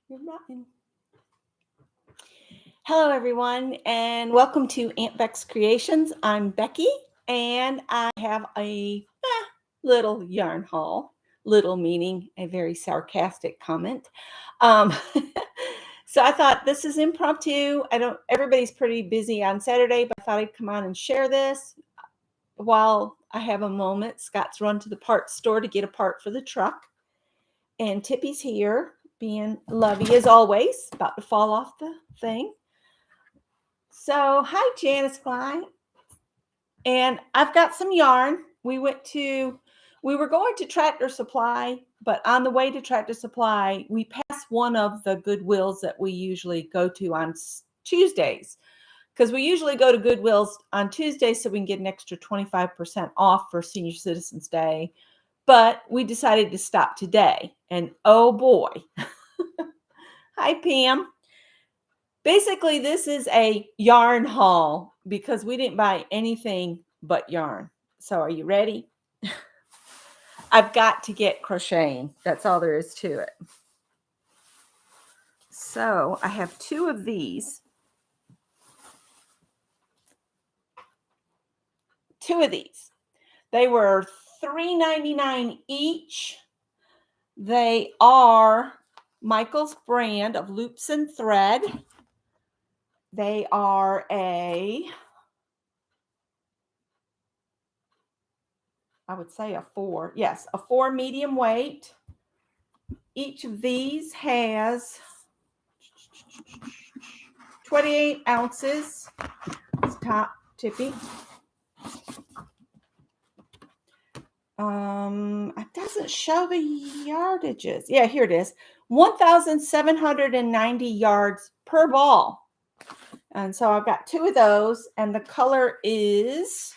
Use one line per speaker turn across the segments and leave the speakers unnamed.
You're not in. Hello, everyone, and welcome to Aunt Beck's Creations. I'm Becky, and I have a little yarn haul. Little meaning a very sarcastic comment. Um, so I thought this is impromptu. Everybody's pretty busy on Saturday, but I thought I'd come on and share this while I have a moment. Scott's run to the parts store to get a part for the truck, and Tippy's here, being lovey as always, about to fall off the thing. So, hi, Janice Klein. And I've got some yarn. We were going to Tractor Supply, but on the way to Tractor Supply, we passed one of the Goodwills that we usually go to on Tuesdays. Because we usually go to Goodwills on Tuesdays so we can get an extra 25% off for Senior Citizens Day. But we decided to stop today. And oh boy. Hi, Pam. Basically, this is a yarn haul because we didn't buy anything but yarn. So are you ready? I've got to get crocheting. That's all there is to it. So I have two of these. They were $3.99 each. They are Michael's brand of Loops and Thread. They are I would say a 4. Yes, a 4 medium weight. Each of these has 28 ounces. It's top Tippy. It doesn't show the yardages. Yeah, here it is. 1,790 yards per ball. And so I've got two of those, and the color is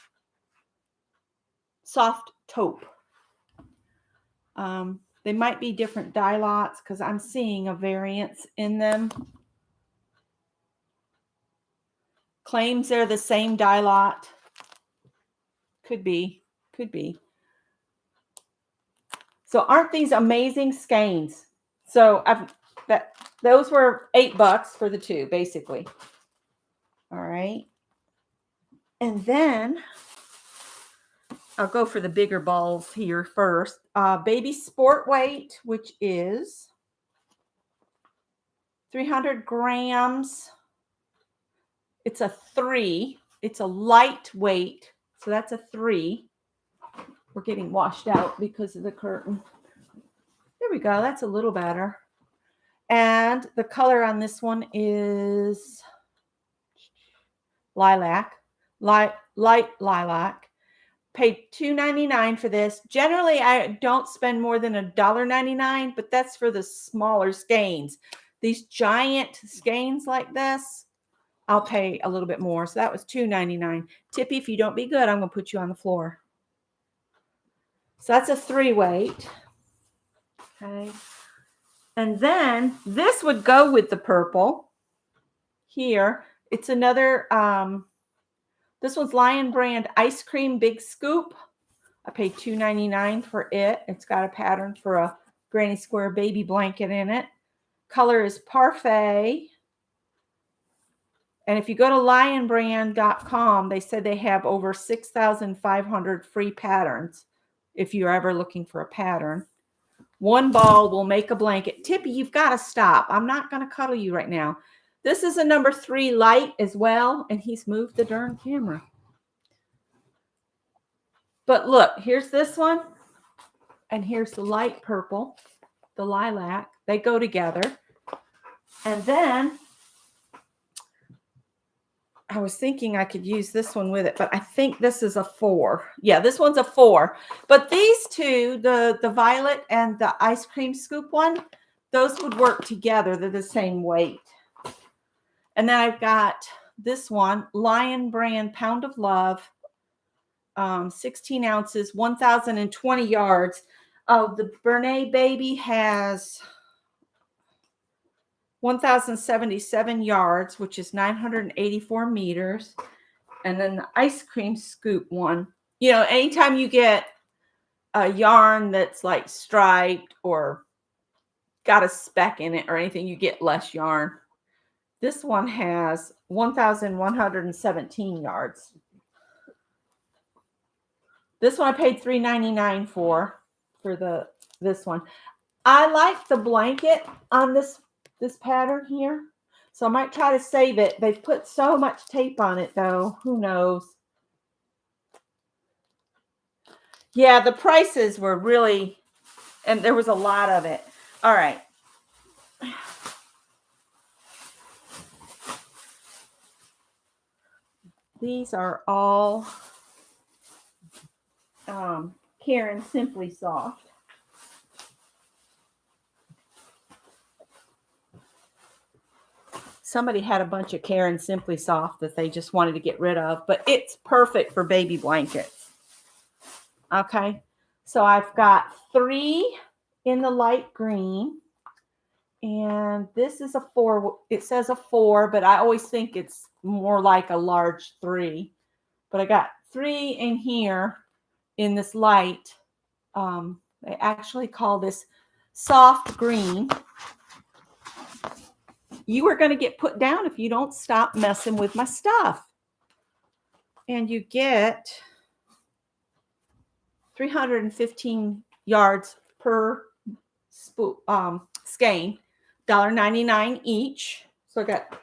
soft taupe. They might be different dye lots because I'm seeing a variance in them. Claims they're the same dye lot. Could be. So aren't these amazing skeins? So those were $8 for the two, basically. All right. And then I'll go for the bigger balls here first. Baby Sport Weight, which is 300 grams. It's a 3. It's a lightweight, so that's a 3. We're getting washed out because of the curtain. There we go. That's a little better. And the color on this one is lilac, light lilac. Paid $2.99 for this. Generally, I don't spend more than $1.99, but that's for the smaller skeins. These giant skeins like this, I'll pay a little bit more. So that was $2.99. Tippy, if you don't be good, I'm going to put you on the floor. So that's a 3 weight. Okay. And then this would go with the purple. Here, it's another, this one's Lion Brand Ice Cream Big Scoop. I paid $2.99 for it. It's got a pattern for a granny square baby blanket in it. Color is Parfait. And if you go to lionbrand.com, they said they have over 6,500 free patterns if you're ever looking for a pattern. One ball will make a blanket. Tippy, you've got to stop. I'm not going to cuddle you right now. This is a number 3 light as well, and he's moved the darn camera. But look, here's this one, and here's the light purple, the lilac. They go together. And then I was thinking I could use this one with it, but I think this is a 4. Yeah, this one's a 4. But these two, the violet and the ice cream scoop one, those would work together. They're the same weight. And then I've got this one, Lion Brand Pound of Love, 16 ounces, 1,020 yards. The Bernay Baby has 1,077 yards, which is 984 meters. And then the ice cream scoop one, you know, anytime you get a yarn that's like striped or got a speck in it or anything, you get less yarn. This one has 1,117 yards. This one I paid $3.99 for this one. I like the blanket on this pattern here, so I might try to save it. They've put so much tape on it though, who knows? Yeah, the prices were really, and there was a lot of it. All right. These are all Karen Simply Soft. Somebody had a bunch of Karen Simply Soft that they just wanted to get rid of, but it's perfect for baby blankets. Okay, so I've got 3 in the light green, and this is a 4. It says a 4, but I always think it's more like a large 3. But I got 3 in here in this light. They actually call this soft green. You are going to get put down if you don't stop messing with my stuff. And you get 315 yards per skein, $1.99 each. So I got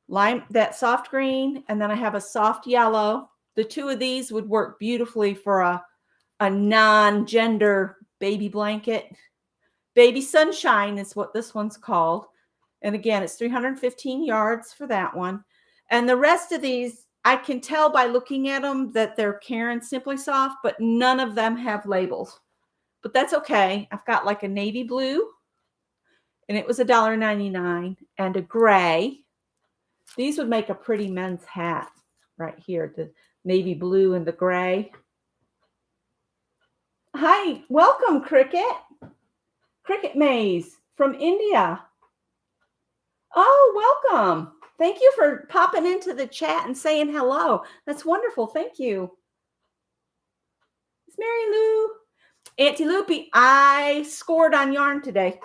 lime, that soft green, and then I have a soft yellow. The 2 of these would work beautifully for a non-gender baby blanket. Baby Sunshine is what this one's called. And again, it's 315 yards for that one. And the rest of these, I can tell by looking at them that they're Karen Simply Soft, but none of them have labels. But that's okay. I've got like a navy blue, and it was $1.99, and a gray. These would make a pretty men's hat right here, the navy blue and the gray. Hi, welcome, Cricket. Cricket Maze from India. Oh, welcome. Thank you for popping into the chat and saying hello. That's wonderful. Thank you. It's Mary Lou. Auntie Loopy, I scored on yarn today.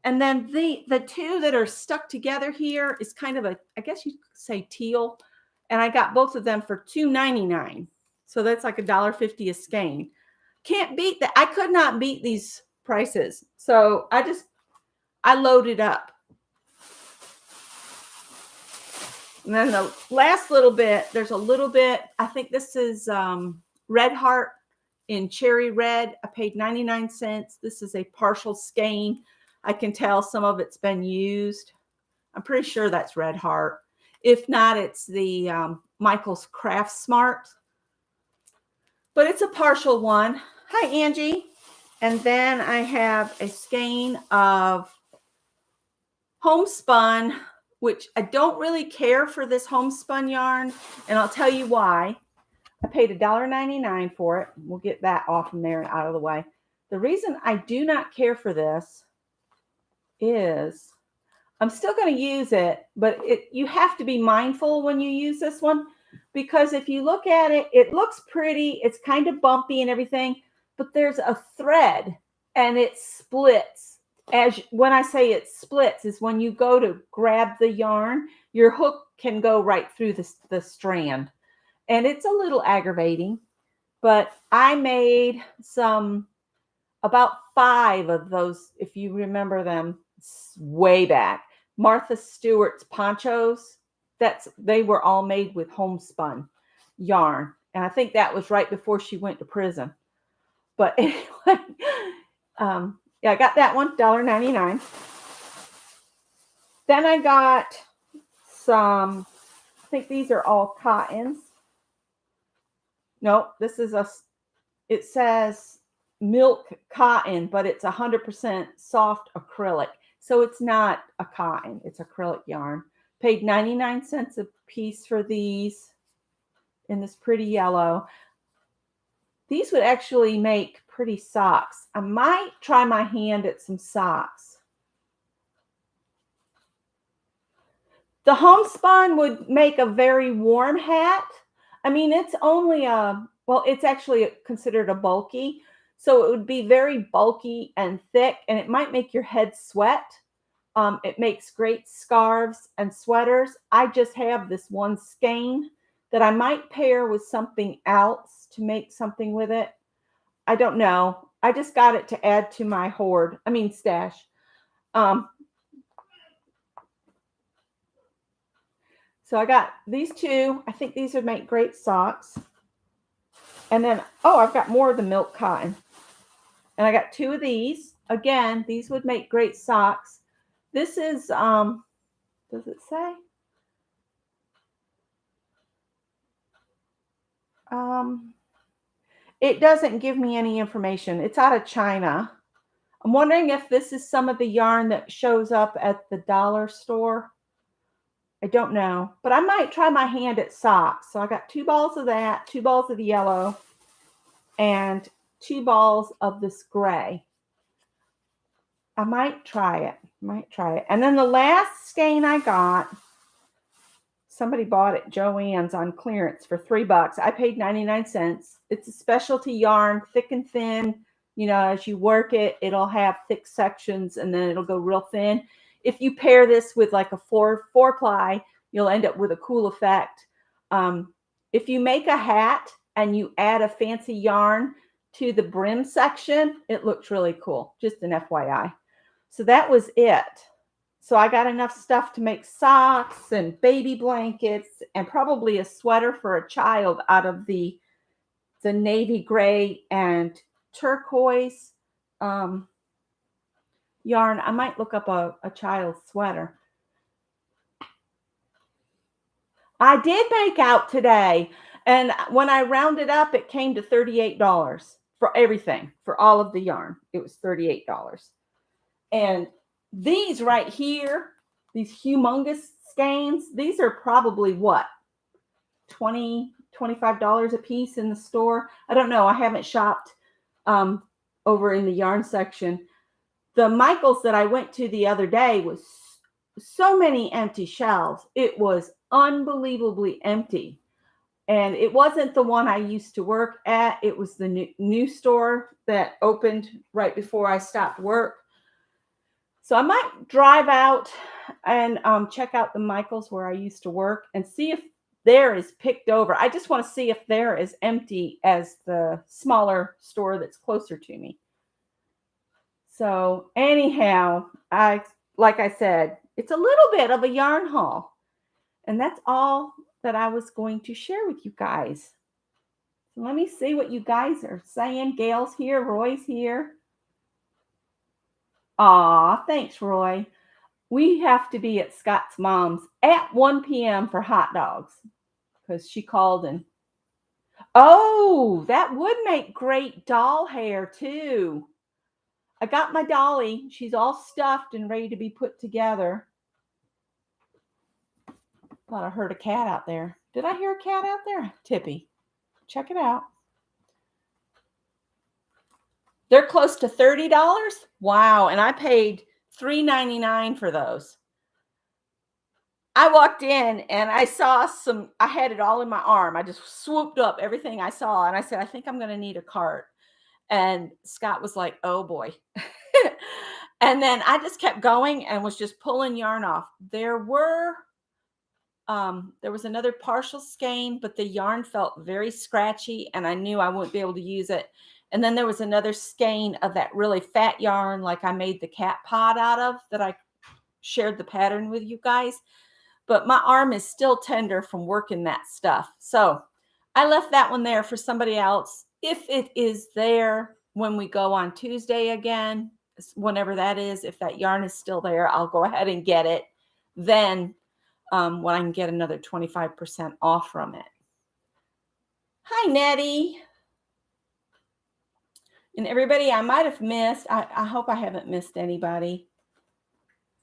And then the 2 that are stuck together here is kind of a, I guess you could say teal. And I got both of them for $2.99. So that's like $1.50 a skein. Can't beat that. I could not beat these prices. So I loaded up. And then the last little bit, there's a little bit, I think this is Red Heart in Cherry Red. I paid 99 cents. This is a partial skein. I can tell some of it's been used. I'm pretty sure that's Red Heart. If not, it's the Michael's Craft Smart. But it's a partial one. Hi, Angie. And then I have a skein of homespun, which I don't really care for this homespun yarn, and I'll tell you why. I paid $1.99 for it. We'll get that off from there and out of the way. The reason I do not care for this is I'm still going to use it, but you have to be mindful when you use this one, because if you look at it, it looks pretty. It's kind of bumpy and everything, but there's a thread and it splits. When I say it splits is when you go to grab the yarn, your hook can go right through the strand. And it's a little aggravating, but I made about 5 of those, if you remember them way back. Martha Stewart's ponchos, they were all made with homespun yarn. And I think that was right before she went to prison. But anyway, yeah, I got that one, $1.99. Then I got some, I think these are all cottons. No, this is it says milk cotton, but it's 100% soft acrylic. So it's not a cotton, it's acrylic yarn. Paid 99 cents a piece for these in this pretty yellow. These would actually make pretty socks. I might try my hand at some socks. The homespun would make a very warm hat. I mean, it's only well, it's actually considered a bulky. So it would be very bulky and thick, and it might make your head sweat. It makes great scarves and sweaters. I just have this one skein that I might pair with something else to make something with it. I don't know. I just got it to add to my stash. Um, so I got these two. I think these would make great socks. And then, oh, I've got more of the milk cotton. And I got two of these. Again, these would make great socks. This is, does it say? It doesn't give me any information. It's out of China. I'm wondering if this is some of the yarn that shows up at the dollar store. I don't know, but I might try my hand at socks. So I got 2 balls of that, 2 balls of the yellow, and 2 balls of this gray. I might try it. And then the last skein I got, somebody bought at Joann's on clearance for $3. I paid 99 cents. It's a specialty yarn, thick and thin. You know, as you work it, it'll have thick sections and then it'll go real thin. If you pair this with like a four ply, you'll end up with a cool effect. If you make a hat and you add a fancy yarn to the brim section, it looks really cool. Just an FYI. So that was it. So I got enough stuff to make socks and baby blankets and probably a sweater for a child out of the navy gray and turquoise yarn. I might look up a child's sweater. I did make out today. And when I rounded up, it came to $38 for everything, for all of the yarn. It was $38. And these right here, these humongous skeins, these are probably what? $20, $25 a piece in the store. I don't know. I haven't shopped over in the yarn section. The Michaels that I went to the other day was so many empty shelves. It was unbelievably empty. And it wasn't the one I used to work at. It was the new store that opened right before I stopped work. So I might drive out and check out the Michaels where I used to work and see if there is picked over. I just want to see if they're as empty as the smaller store that's closer to me. So anyhow, like I said, it's a little bit of a yarn haul. And that's all that I was going to share with you guys. So let me see what you guys are saying. Gail's here, Roy's here. Aw, thanks, Roy. We have to be at Scott's mom's at 1 p.m. for hot dogs because she called and, oh, that would make great doll hair too. I got my dolly. She's all stuffed and ready to be put together. Thought I heard a cat out there. Did I hear a cat out there? Tippy. Check it out. They're close to $30. Wow. And I paid $3.99 for those. I walked in and I saw I had it all in my arm. I just swooped up everything I saw. And I said, I think I'm going to need a cart. And Scott was like, oh boy. And then I just kept going and was just pulling yarn off. There was another partial skein, but the yarn felt very scratchy and I knew I wouldn't be able to use it. And then there was another skein of that really fat yarn like I made the cat pod out of that I shared the pattern with you guys. But my arm is still tender from working that stuff. So I left that one there for somebody else. If it is there when we go on Tuesday again, whenever that is, if that yarn is still there, I'll go ahead and get it. Then when I can get another 25% off from it. Hi, Nettie. And everybody I might have missed. I hope I haven't missed anybody.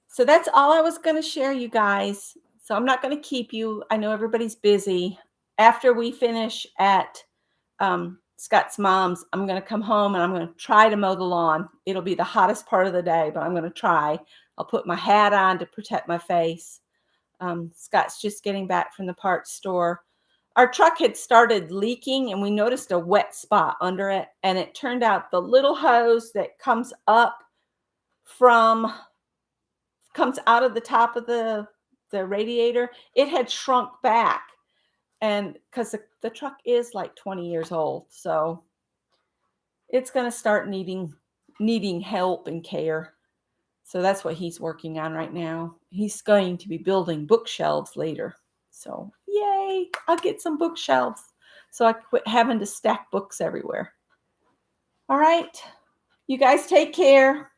So that's all I was going to share, you guys. So I'm not going to keep you. I know everybody's busy. After we finish at Scott's mom's, I'm going to come home and I'm going to try to mow the lawn. It'll be the hottest part of the day, but I'm going to try. I'll put my hat on to protect my face. Scott's just getting back from the parts store. our truck had started leaking and we noticed a wet spot under it. And it turned out the little hose that comes out of the top of the radiator, it had shrunk back. And because the truck is like 20 years old, so it's going to start needing help and care. So that's what he's working on right now. He's going to be building bookshelves later. So yay, I'll get some bookshelves so I quit having to stack books everywhere. All right, you guys take care.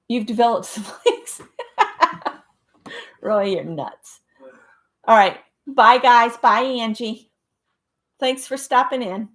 You've developed some legs. Roy, you're nuts. All right, bye guys. Bye, Angie. Thanks for stopping in.